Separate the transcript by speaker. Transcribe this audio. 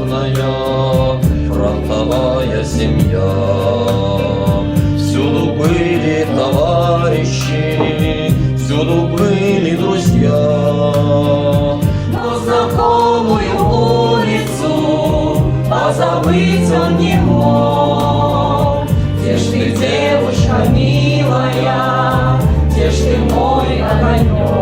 Speaker 1: славная фронтовая семья. Всюду были товарищи, всюду были друзья.
Speaker 2: Но знакомую улицу позабыть он не мог. Где ж ты, девушка милая, где ж ты, мой огонек?